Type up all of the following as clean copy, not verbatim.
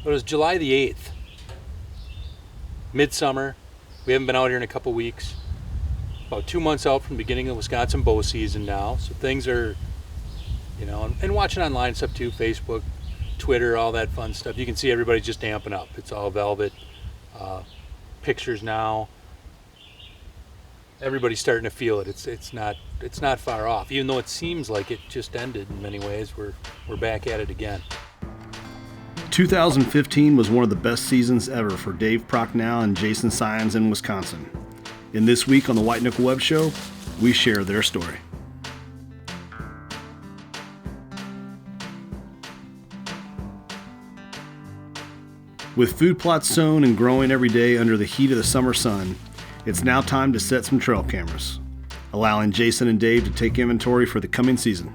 It was July the 8th. Midsummer. We haven't been out here in a couple weeks. About 2 months out from the beginning of Wisconsin bow season now. So things are, and watching online stuff too, Facebook, Twitter, all that fun stuff. You can see everybody just amping up. It's all velvet. Pictures now. Everybody's starting to feel it. It's not far off. Even though it seems like it just ended in many ways, we're back at it again. 2015 was one of the best seasons ever for Dave Prochnow and Jason Syens in Wisconsin. And this week on the White Knuckle Web Show, we share their story. With food plots sown and growing every day under the heat of the summer sun, it's now time to set some trail cameras, allowing Jason and Dave to take inventory for the coming season.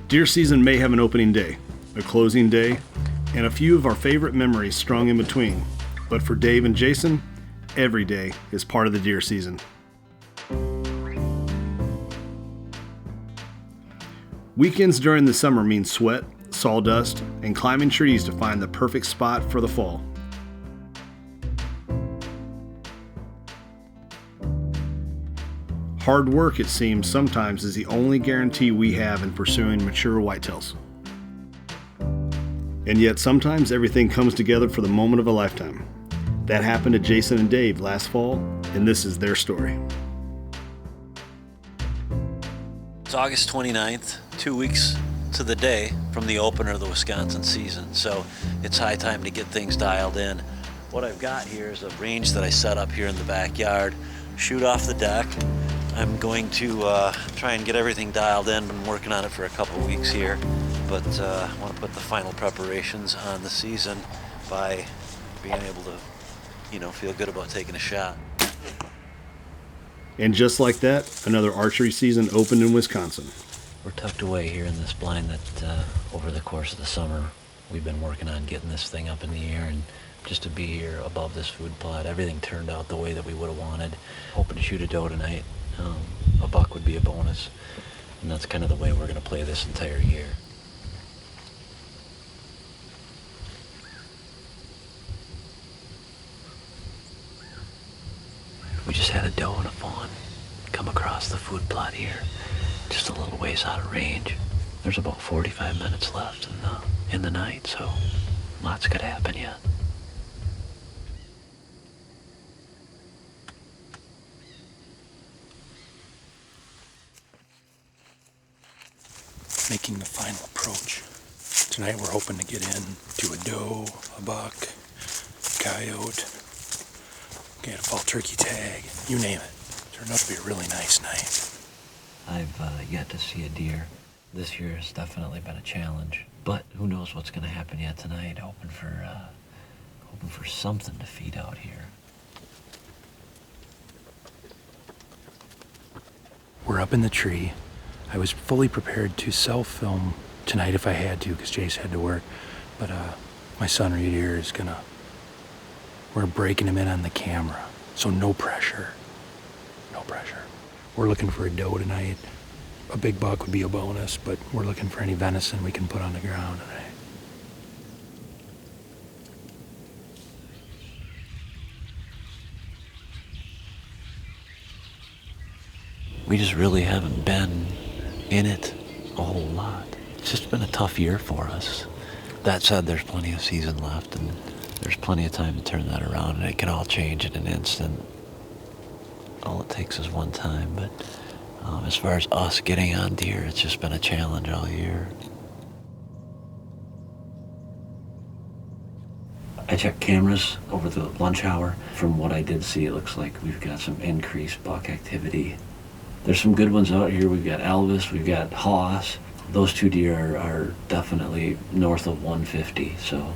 Deer season may have an opening day, a closing day, and a few of our favorite memories strung in between. But for Dave and Jason, every day is part of the deer season. Weekends during the summer mean sweat, sawdust, and climbing trees to find the perfect spot for the fall. Hard work, it seems, sometimes is the only guarantee we have in pursuing mature whitetails. And yet sometimes everything comes together for the moment of a lifetime. That happened to Jason and Dave last fall, and this is their story. It's August 29th, 2 weeks to the day from the opener of the Wisconsin season, so it's high time to get things dialed in. What I've got here is a range that I set up here in the backyard, shoot off the deck. I'm going to try and get everything dialed in. Been working on it for a couple weeks here, but I want to put the final preparations on the season by being able to, feel good about taking a shot. And just like that, another archery season opened in Wisconsin. We're tucked away here in this blind that over the course of the summer, we've been working on getting this thing up in the air, and just to be here above this food plot, everything turned out the way that we would have wanted. Hoping to shoot a doe tonight. A buck would be a bonus, and that's kind of the way we're going to play this entire year. We just had a doe and a fawn come across the food plot here, just a little ways out of range. There's about 45 minutes left in the night, so lots could happen yet. Making the final approach. Tonight we're hoping to get in to a doe, a buck, coyote, get a fall turkey tag, you name it. Turned out to be a really nice night. I've yet to see a deer. This year has definitely been a challenge, but who knows what's going to happen yet tonight. Hoping for something to feed out here. We're up in the tree. I was fully prepared to self-film tonight if I had to, because Jace had to work. But my son Reed here we're breaking him in on the camera. So no pressure. No pressure. We're looking for a doe tonight. A big buck would be a bonus, but we're looking for any venison we can put on the ground tonight. We just really haven't been in it a whole lot. It's just been a tough year for us. That said, there's plenty of season left, and there's plenty of time to turn that around, and it can all change in an instant. All it takes is one time, but as far as us getting on deer, it's just been a challenge all year. I checked cameras over the lunch hour. From what I did see, it looks like we've got some increased buck activity. There's some good ones out here. We've got Elvis, we've got Haas. Those two deer are definitely north of 150, so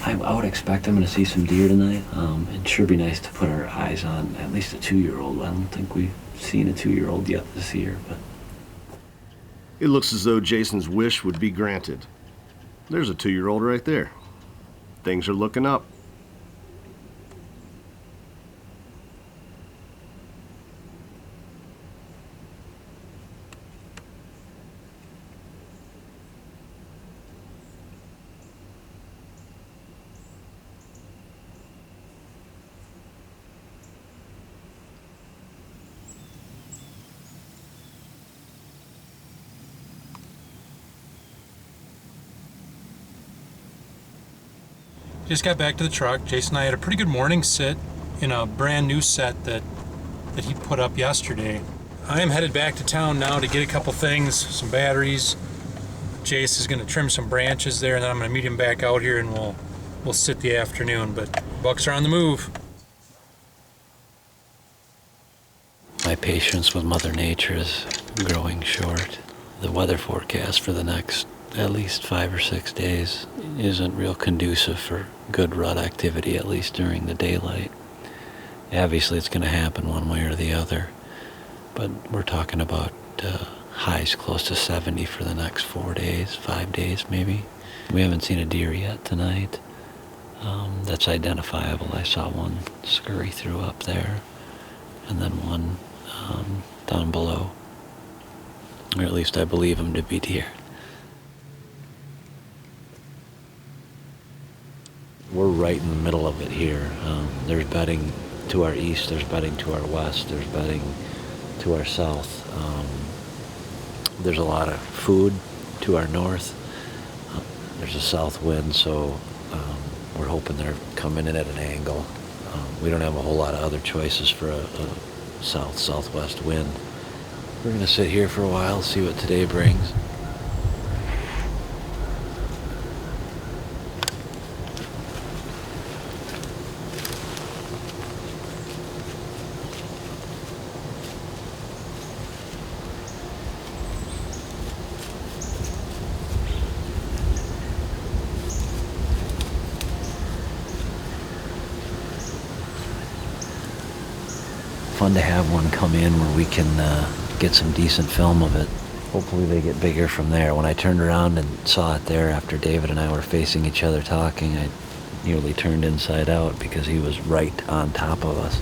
I would expect I'm going to see some deer tonight. It sure be nice to put our eyes on at least a 2-year-old. I don't think we've seen a 2-year-old yet this year, but It looks as though Jason's wish would be granted. There's a 2-year-old right there. Things are looking up. Just got back to the truck. Jason and I had a pretty good morning sit in a brand new set that he put up yesterday. I am headed back to town now to get a couple things, some batteries. Jace is going to trim some branches there, and then I'm going to meet him back out here, and we'll sit the afternoon. But bucks are on the move. My patience with Mother Nature is growing short. The weather forecast for the next at least 5 or 6 days isn't real conducive for good rut activity, at least during the daylight. Obviously it's going to happen one way or the other, but we're talking about highs close to 70 for the next 4 days, 5 days maybe. We haven't seen a deer yet tonight. That's identifiable. I saw one scurry through up there, and then one down below. Or at least I believe them to be deer. We're right in the middle of it here. There's bedding to our east, there's bedding to our west, there's bedding to our south. There's a lot of food to our north. There's a south wind, so we're hoping they're coming in at an angle. We don't have a whole lot of other choices for a south-southwest wind. We're going to sit here for a while, see what today brings. Fun to have one come in where we can get some decent film of it. Hopefully they get bigger from there. When I turned around and saw it there after David and I were facing each other talking, I nearly turned inside out because he was right on top of us.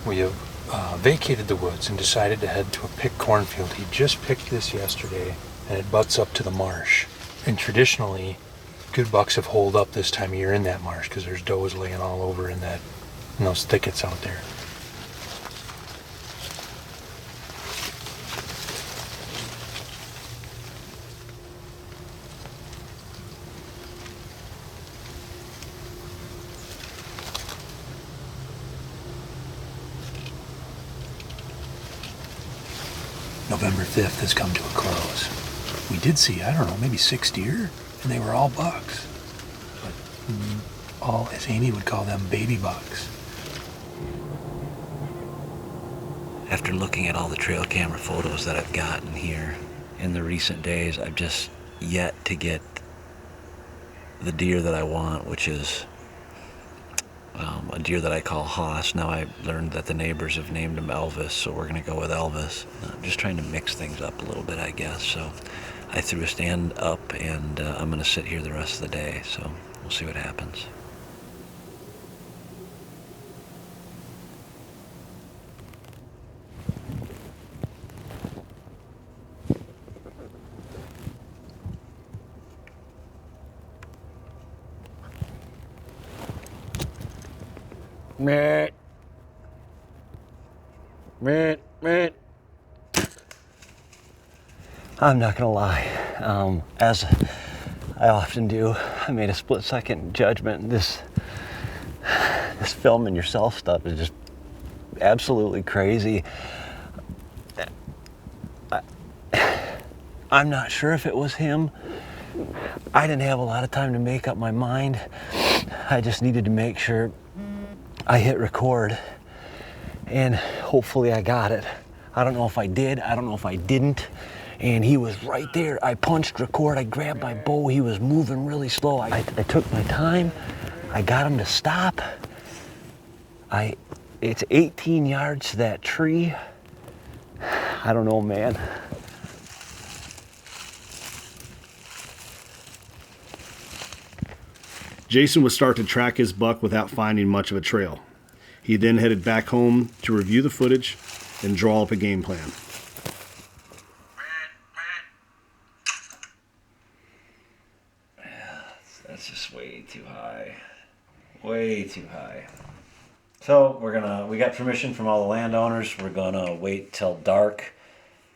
We have vacated the woods and decided to head to a picked cornfield. He just picked this yesterday, and it butts up to the marsh. And traditionally, good bucks have holed up this time of year in that marsh because there's does laying all over in those thickets out there. November 5th has come to a close. We did see, I don't know, maybe 6 deer, and they were all bucks. But all, as Amy would call them, baby bucks. After looking at all the trail camera photos that I've gotten here in the recent days, I've just yet to get the deer that I want, which is a deer that I call Hoss. Now I learned that the neighbors have named him Elvis, so we're going to go with Elvis. I'm just trying to mix things up a little bit, I guess. So I threw a stand up, and I'm going to sit here the rest of the day, so we'll see what happens. Meh. Meh. Meh. I'm not gonna lie, as I often do, I made a split-second judgment. This filming yourself stuff is just absolutely crazy. I'm not sure if it was him. I didn't have a lot of time to make up my mind. I just needed to make sure I hit record, and hopefully I got it. I don't know if I did, I don't know if I didn't, and he was right there. I punched record, I grabbed my bow, he was moving really slow. I took my time, I got him to stop. It's 18 yards to that tree. I don't know, man. Jason would start to track his buck without finding much of a trail. He then headed back home to review the footage and draw up a game plan. That's just way too high. Way too high. So we got permission from all the landowners. We're gonna wait till dark.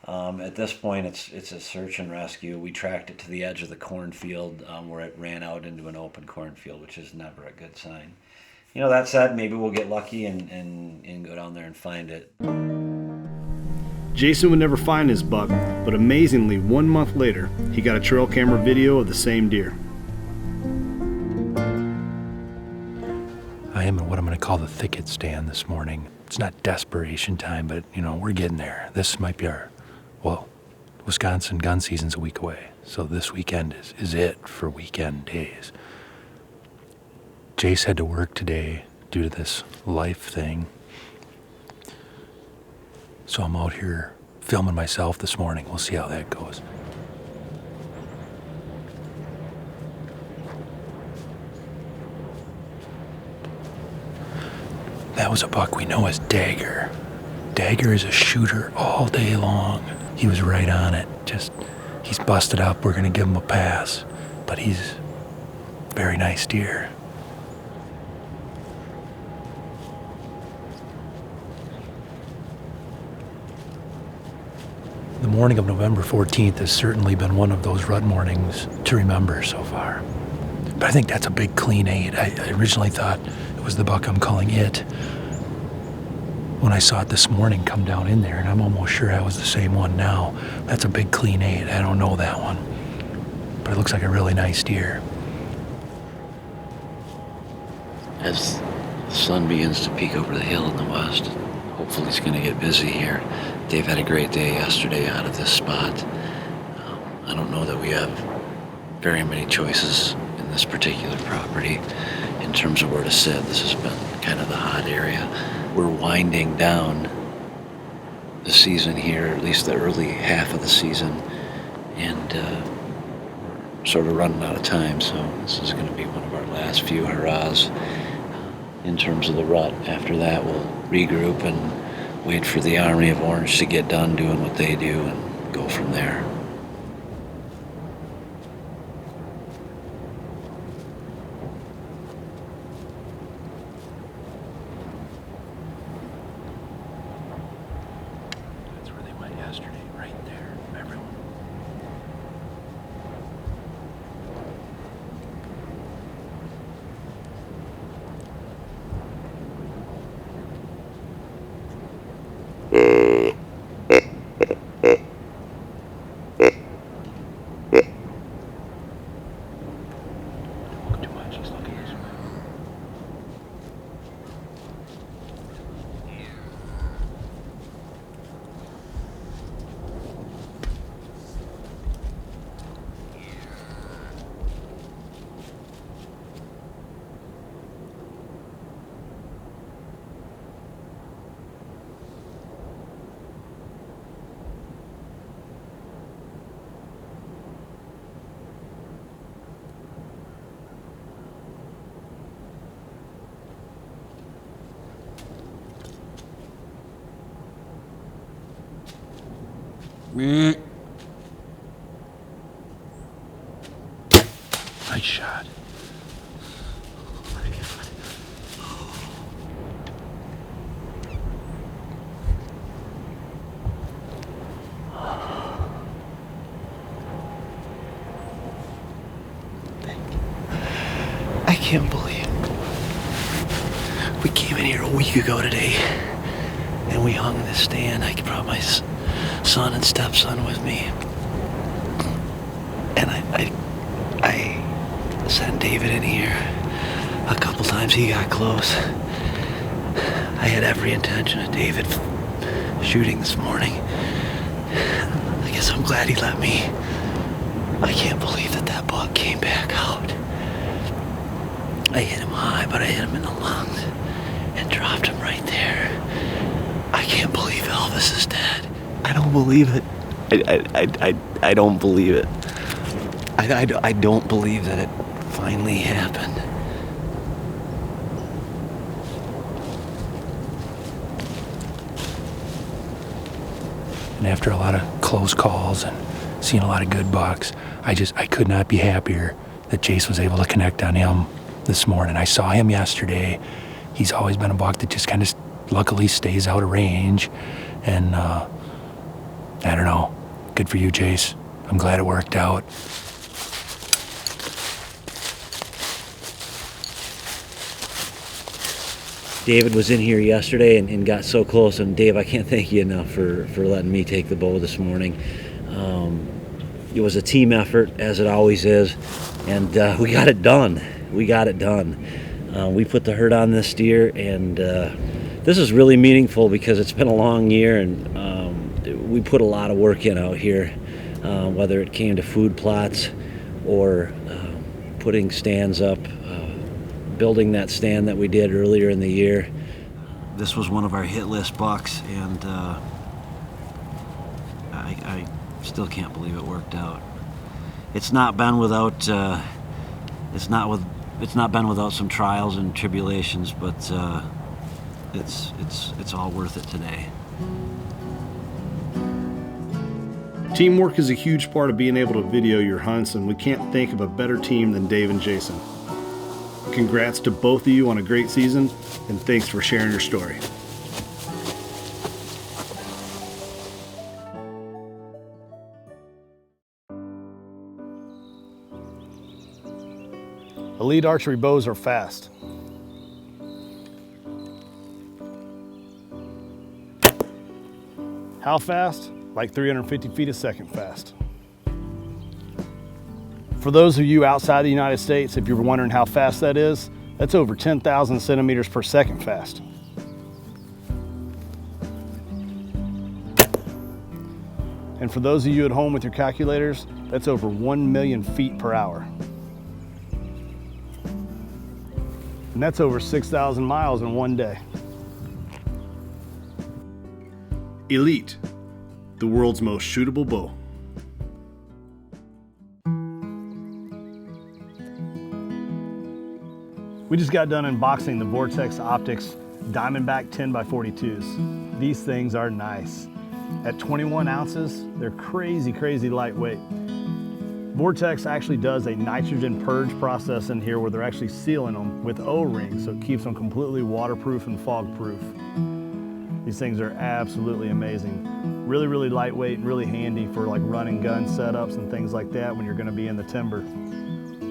At this point, it's a search and rescue. We tracked it to the edge of the cornfield where it ran out into an open cornfield, which is never a good sign. You know, that said, maybe we'll get lucky and go down there and find it. Jason would never find his buck, but amazingly, 1 month later, he got a trail camera video of the same deer. I am in what I'm going to call the thicket stand this morning. It's not desperation time, but, you know, we're getting there. This might be Wisconsin gun season's a week away, so this weekend is it for weekend days. Jace had to work today due to this life thing. So I'm out here filming myself this morning. We'll see how that goes. That was a buck we know as Dagger. Dagger is a shooter all day long. He was right on it. He's busted up. We're gonna give him a pass. But he's a very nice deer. The morning of November 14th has certainly been one of those rut mornings to remember so far. But I think that's a big clean 8. I originally thought it was the buck I'm calling it when I saw it this morning come down in there, and I'm almost sure I was the same one now. That's a big clean 8. I don't know that one, but it looks like a really nice deer. As the sun begins to peek over the hill in the west, hopefully it's going to get busy here. Dave had a great day yesterday out of this spot. I don't know that we have very many choices in this particular property in terms of where to sit. This has been kind of the hot area. We're winding down the season here, at least the early half of the season, and we're sort of running out of time, so this is going to be one of our last few hurrahs in terms of the rut. After that, we'll regroup and wait for the Army of Orange to get done doing what they do and go from there. That's where they went yesterday, right there, everyone. Too much, he's looking this way. Nice shot. I can't believe we came in here a week ago today and we hung this stand. I brought my son and stepson with me, and I sent David in here a couple times. He got close. I had every intention of David shooting this morning. I guess I'm glad he let me. I can't believe that buck came back out. I hit him high, but I hit him in the lungs and dropped him right there. I can't believe Elvis is dead. I don't believe it. I don't believe it. I don't believe that it finally happened. And after a lot of close calls and seeing a lot of good bucks, I could not be happier that Jace was able to connect on him this morning. I saw him yesterday, he's always been a buck that just kind of luckily stays out of range. And I don't know. Good for you, Jace. I'm glad it worked out. David was in here yesterday and got so close. And Dave, I can't thank you enough for letting me take the bow this morning. It was a team effort, as it always is, and we got it done. We put the hurt on this deer, and this is really meaningful because it's been a long year, and we put a lot of work in out here, whether it came to food plots or putting stands up, building that stand that we did earlier in the year. This was one of our hit list bucks, and I still can't believe it worked out. It's not been without been without some trials and tribulations, but it's all worth it today. Teamwork is a huge part of being able to video your hunts, and we can't think of a better team than Dave and Jason. Congrats to both of you on a great season, and thanks for sharing your story. Elite archery bows are fast. How fast? Like 350 feet a second fast. For those of you outside the United States, if you're wondering how fast that is, that's over 10,000 centimeters per second fast. And for those of you at home with your calculators, that's over 1 million feet per hour. And that's over 6,000 miles in one day. Elite, the world's most shootable bow. We just got done unboxing the Vortex Optics Diamondback 10x42s. These things are nice. At 21 ounces, they're crazy, crazy lightweight. Vortex actually does a nitrogen purge process in here where they're actually sealing them with O-rings, so it keeps them completely waterproof and fog-proof. These things are absolutely amazing. Really, really lightweight and really handy for like running gun setups and things like that when you're gonna be in the timber.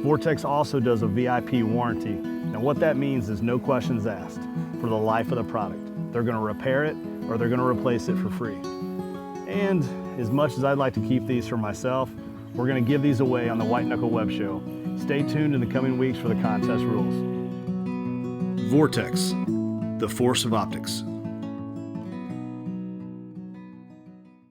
Vortex also does a VIP warranty. Now what that means is no questions asked for the life of the product. They're gonna repair it or they're gonna replace it for free. And as much as I'd like to keep these for myself, we're gonna give these away on the White Knuckle Web Show. Stay tuned in the coming weeks for the contest rules. Vortex, the force of optics.